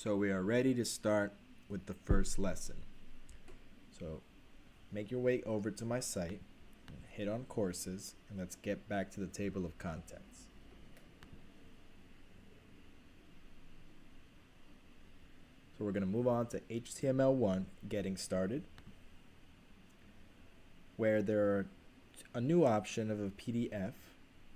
So we are ready to start with the first lesson. So make your way over to my site, hit on courses, and let's get back to the table of contents. So we're going to move on to HTML1, getting started, where there are a new option of a PDF,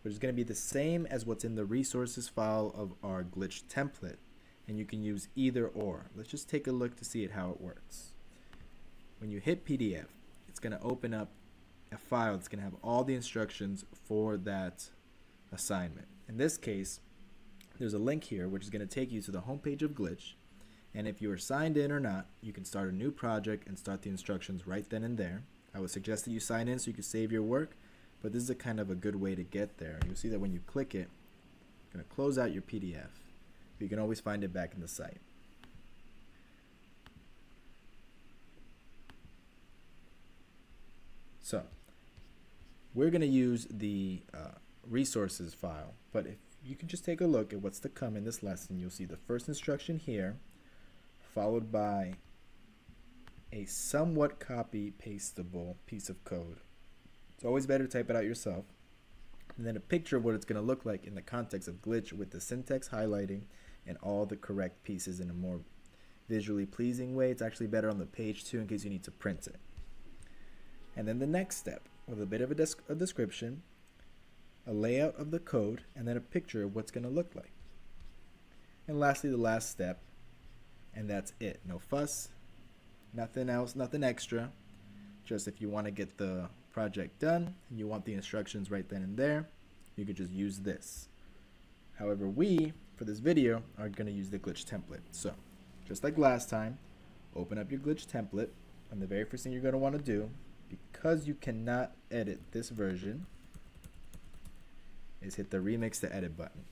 which is going to be the same as what's in the resources file of our glitch template. And you can use either or. Let's just take a look to see how it works. When you hit PDF, it's going to open up a file that's going to have all the instructions for that assignment. In this case, there's a link here which is going to take you to the homepage of Glitch, and if you are signed in or not, you can start a new project and start the instructions right then and there. I would suggest that you sign in so you can save your work, but this is a kind of a good way to get there. You'll see that when you click it, it's going to close out your PDF. You can always find it back in the site. So we're going to use the resources file, but if you can just take a look at what's to come in this lesson, you'll see the first instruction here, followed by a somewhat copy-pastable piece of code. It's always better to type it out yourself. And then a picture of what it's going to look like in the context of Glitch with the syntax highlighting and all the correct pieces in a more visually pleasing way. It's actually better on the page too in case you need to print it. And then the next step with a bit of a description, a layout of the code, and then a picture of what's going to look like. And lastly, the last step, and that's it. No fuss, nothing else, nothing extra. Just if you want to get the project done and you want the instructions right then and there, you could just use this. However, we, for this video, are going to use the glitch template. So, just like last time, open up your glitch template, and the very first thing you're going to want to do, because you cannot edit this version, is hit the remix to edit button.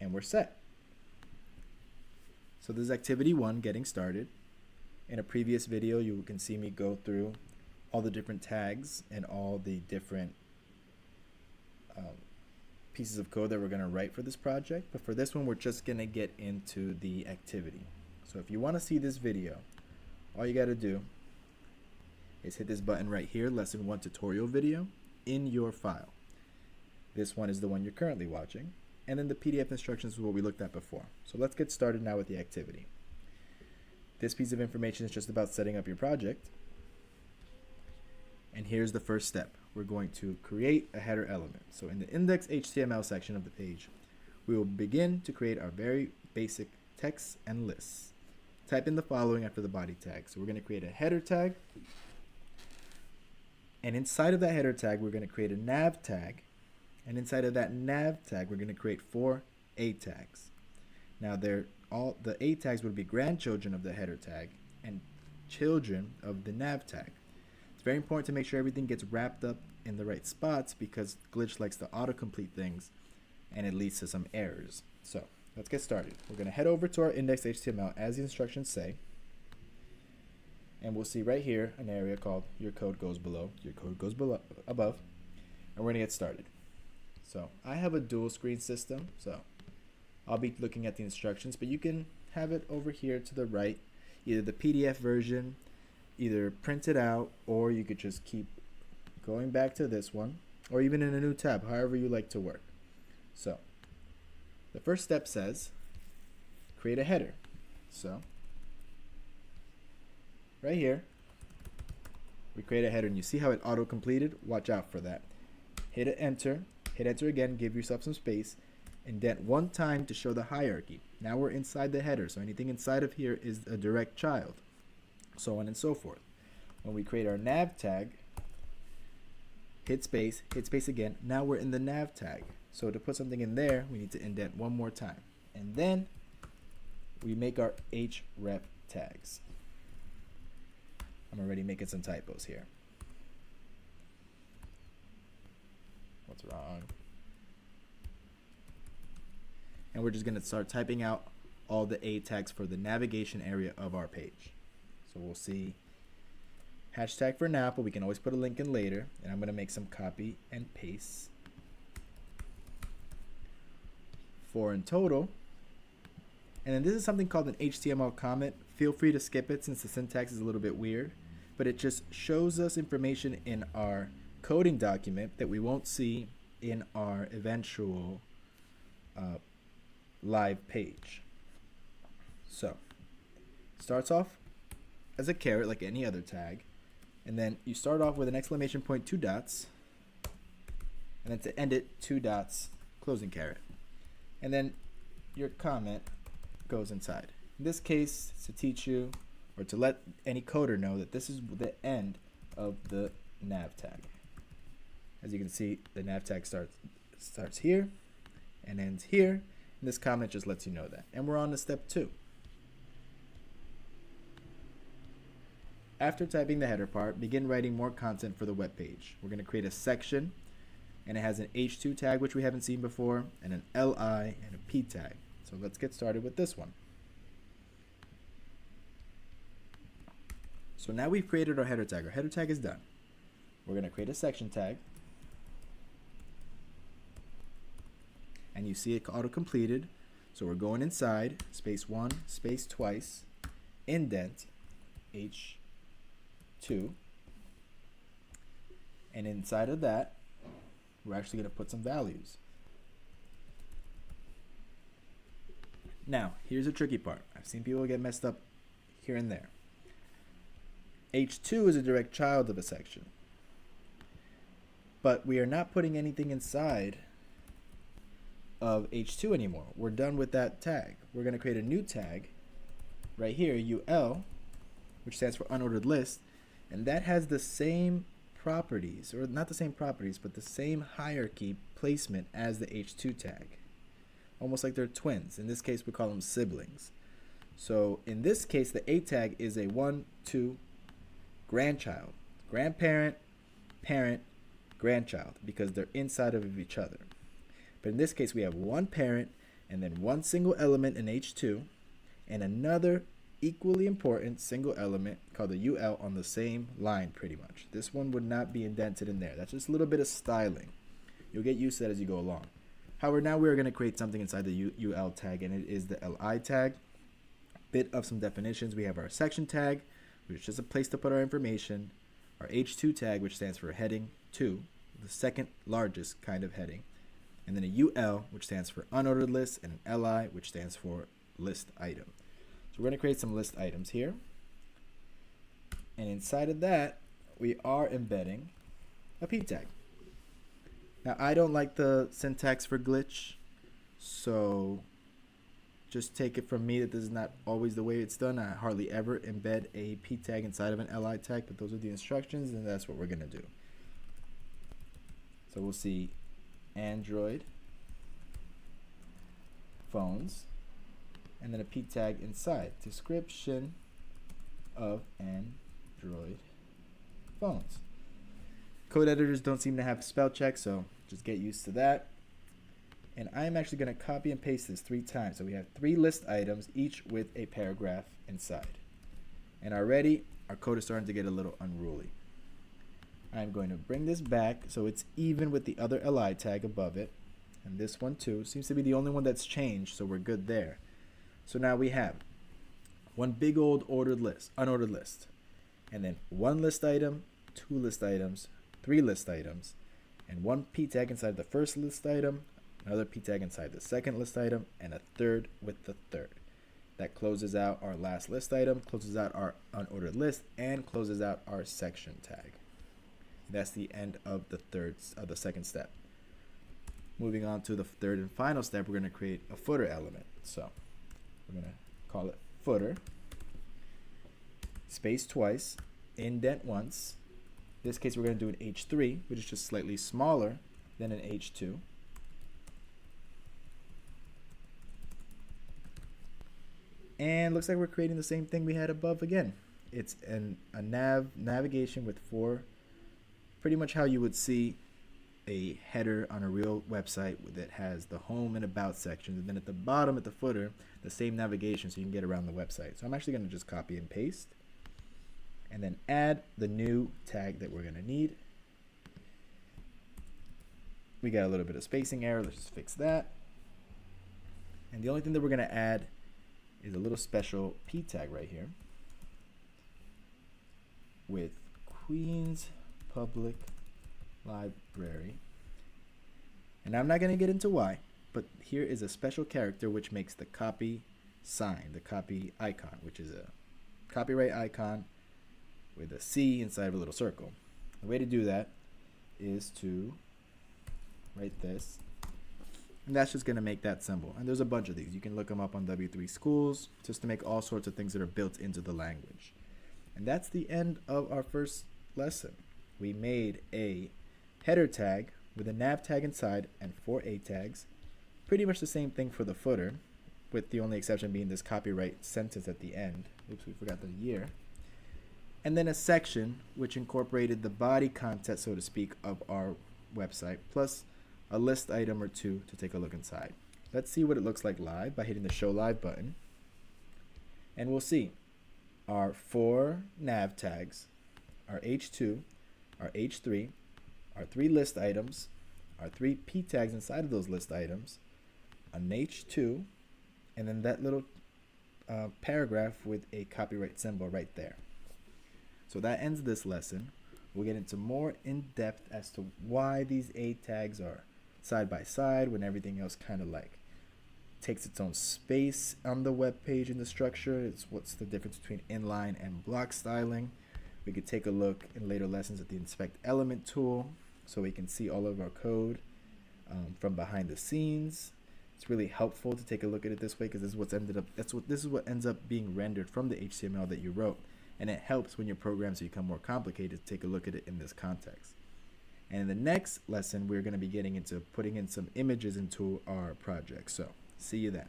And we're set. So this is activity 1, getting started. In a previous video, you can see me go through all the different tags and all the different pieces of code that we're going to write for this project. But for this one, we're just going to get into the activity. So if you want to see this video, all you got to do is hit this button right here, Lesson 1 tutorial video, in your file. This one is the one you're currently watching. And then the PDF instructions is what we looked at before. So let's get started now with the activity. This piece of information is just about setting up your project. And here's the first step. We're going to create a header element. So in the index HTML section of the page, we will begin to create our very basic text and lists. Type in the following after the body tag. So we're going to create a header tag. And inside of that header tag, we're going to create a nav tag. And inside of that nav tag, we're going to create 4 A tags. Now, all the A tags would be grandchildren of the header tag and children of the nav tag. It's very important to make sure everything gets wrapped up in the right spots because Glitch likes to autocomplete things and it leads to some errors. So let's get started. We're going to head over to our index.html as the instructions say. And we'll see right here an area called your code goes below, your code goes above. And we're going to get started. So I have a dual screen system, so I'll be looking at the instructions, but you can have it over here to the right, either the PDF version, either print it out, or you could just keep going back to this one, or even in a new tab, however you like to work. So the first step says create a header. So right here, we create a header, and you see how it auto-completed? Watch out for that. Hit enter. Hit enter again, give yourself some space, indent 1 time to show the hierarchy. Now we're inside the header, so anything inside of here is a direct child, so on and so forth. When we create our nav tag, hit space again, now we're in the nav tag. So to put something in there, we need to indent 1 more time. And then we make our href tags. I'm already making some typos here. What's wrong? And we're just going to start typing out all the A tags for the navigation area of our page. So we'll see hashtag for now, but we can always put a link in later. And I'm going to make some copy and paste. 4 in total. And then this is something called an HTML comment. Feel free to skip it since the syntax is a little bit weird, but it just shows us information in our coding document that we won't see in our eventual live page. So it starts off as a caret like any other tag, and then you start off with an exclamation point, 2 dots, and then to end it, 2 dots, closing caret. And then your comment goes inside. In this case, it's to teach you or to let any coder know that this is the end of the nav tag. As you can see, the nav tag starts here and ends here. And this comment just lets you know that. And we're on to step 2. After typing the header part, begin writing more content for the web page. We're going to create a section, and it has an H2 tag, which we haven't seen before, and an LI and a P tag. So let's get started with this one. So now we've created our header tag. Our header tag is done. We're going to create a section tag. And you see it auto-completed. So we're going inside, space 1, space twice, indent, H2. And inside of that, we're actually going to put some values. Now, here's a tricky part. I've seen people get messed up here and there. H2 is a direct child of a section. But we are not putting anything inside of H2 anymore. We're done with that tag. We're going to create a new tag right here, UL, which stands for Unordered List, and that has the same properties, or not the same properties, but the same hierarchy placement as the H2 tag. Almost like they're twins. In this case, we call them siblings. So in this case, the A tag is a 1, 2 grandchild. Grandparent, parent, grandchild, because they're inside of each other. But in this case, we have one parent and then one single element in H2 and another equally important single element called the UL on the same line pretty much. This one would not be indented in there. That's just a little bit of styling. You'll get used to that as you go along. However, now we're going to create something inside the UL tag, and it is the LI tag. Bit of some definitions. We have our section tag, which is just a place to put our information. Our H2 tag, which stands for heading 2, the second largest kind of heading. And then a UL, which stands for unordered list, and an LI, which stands for list item. So we're going to create some list items here. And inside of that, we are embedding a P tag. Now, I don't like the syntax for glitch, so just take it from me that this is not always the way it's done. I hardly ever embed a P tag inside of an LI tag, but those are the instructions, and that's what we're going to do. So we'll see Android phones, and then a P tag inside, description of Android phones. Code editors don't seem to have spell check, so just get used to that. And I'm actually going to copy and paste this 3 times. So we have 3 list items, each with a paragraph inside. And already, our code is starting to get a little unruly. I'm going to bring this back so it's even with the other LI tag above it. And this one too seems to be the only one that's changed, so we're good there. So now we have one big old unordered list. And then 1 list item, 2 list items, 3 list items, and 1 P tag inside the first list item, another P tag inside the second list item, and a third with the third. That closes out our last list item, closes out our unordered list, and closes out our section tag. That's the end of the second step. Moving on to the third and final step, we're going to create a footer element. So we're going to call it footer, space twice, indent once. In this case, we're going to do an H3, which is just slightly smaller than an H2. And looks like we're creating the same thing we had above again. It's a navigation with 4, pretty much how you would see a header on a real website that has the home and about sections, and then at the bottom at the footer, the same navigation so you can get around the website. So I'm actually going to just copy and paste and then add the new tag that we're going to need. We got a little bit of spacing error. Let's just fix that. And the only thing that we're going to add is a little special p tag right here with Queens Public Library. And I'm not going to get into why, but here is a special character which makes the copy sign, the copy icon, which is a copyright icon with a C inside of a little circle. The way to do that is to write this, and that's just going to make that symbol. And there's a bunch of these. You can look them up on W3 Schools just to make all sorts of things that are built into the language. And that's the end of our first lesson. We made a header tag with a nav tag inside and 4 A tags. Pretty much the same thing for the footer, with the only exception being this copyright sentence at the end. Oops, we forgot the year. And then a section which incorporated the body content, so to speak, of our website, plus a list item or two to take a look inside. Let's see what it looks like live by hitting the Show Live button. And we'll see our 4 nav tags, our H2, our H3, our 3 list items, our 3 P tags inside of those list items, an H2, and then that little paragraph with a copyright symbol right there. So that ends this lesson. We'll get into more in depth as to why these A tags are side by side when everything else kind of like takes its own space on the web page in the structure. It's what's the difference between inline and block styling. We could take a look in later lessons at the inspect element tool so we can see all of our code from behind the scenes. It's really helpful to take a look at it this way because this is what ends up being rendered from the HTML that you wrote, and it helps when your programs become more complicated to take a look at it in this context. And in the next lesson, we're going to be getting into putting in some images into our project. So see you then.